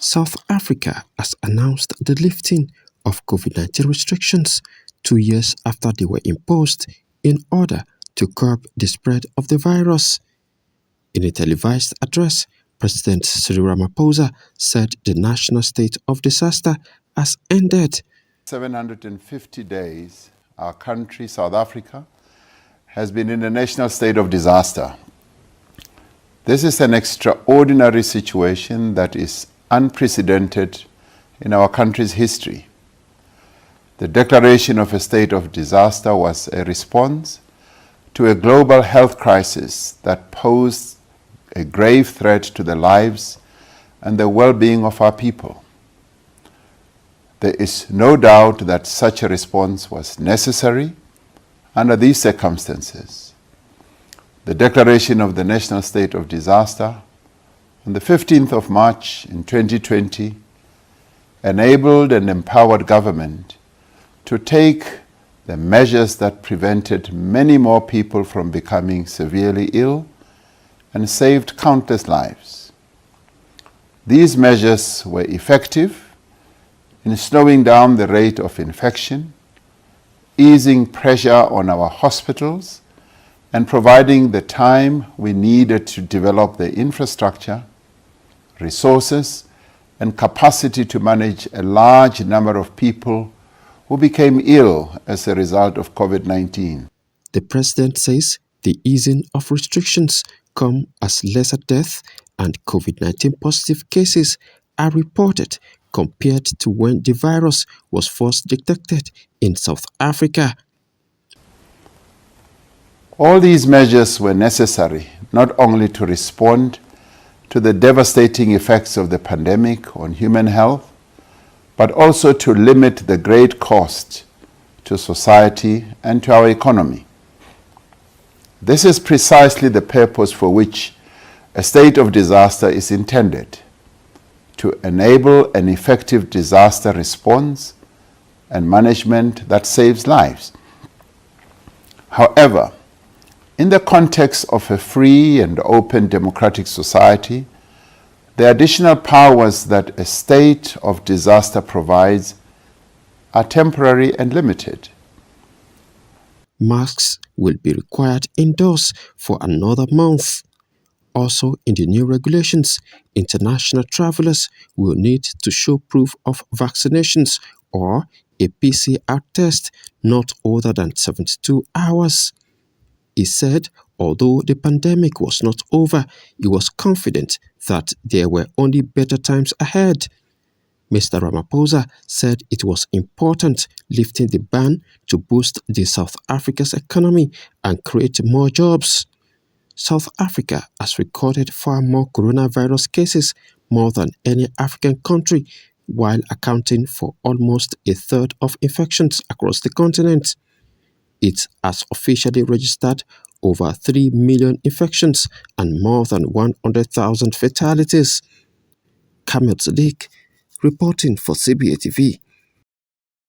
South Africa has announced the lifting of COVID-19 restrictions 2 years after they were imposed in order to curb the spread of the virus. In a televised address, President Cyril Ramaphosa said the national state of disaster has ended. 750 days, our country, South Africa, has been in a national state of disaster. This is an extraordinary situation that is unprecedented in our country's history. The declaration of a state of disaster was a response to a global health crisis that posed a grave threat to the lives and the well-being of our people. There is no doubt that such a response was necessary under these circumstances. The declaration of the national state of disaster on the 15th of March in 2020 enabled and empowered government to take the measures that prevented many more people from becoming severely ill and saved countless lives. These measures were effective in slowing down the rate of infection, easing pressure on our hospitals, and providing the time we needed to develop the infrastructure, resources, and capacity to manage a large number of people who became ill as a result of COVID-19. The president says the easing of restrictions come as lesser death and COVID-19 positive cases are reported compared to when the virus was first detected in South Africa. All these measures were necessary not only to respond to the devastating effects of the pandemic on human health, but also to limit the great cost to society and to our economy. This is precisely the purpose for which a state of disaster is intended: to enable an effective disaster response and management that saves lives. However, in the context of a free and open democratic society, the additional powers that a state of disaster provides are temporary and limited. Masks will be required indoors for another month. Also, in the new regulations, international travelers will need to show proof of vaccinations or a PCR test not older than 72 hours. He said although the pandemic was not over, he was confident that there were only better times ahead. Mr. Ramaphosa said it was important lifting the ban to boost the South Africa's economy and create more jobs. South Africa has recorded far more coronavirus cases, more than any African country, while accounting for almost a third of infections across the continent. It has officially registered over 3 million infections and more than 100,000 fatalities. Kamil Sadiq, reporting for CBA TV.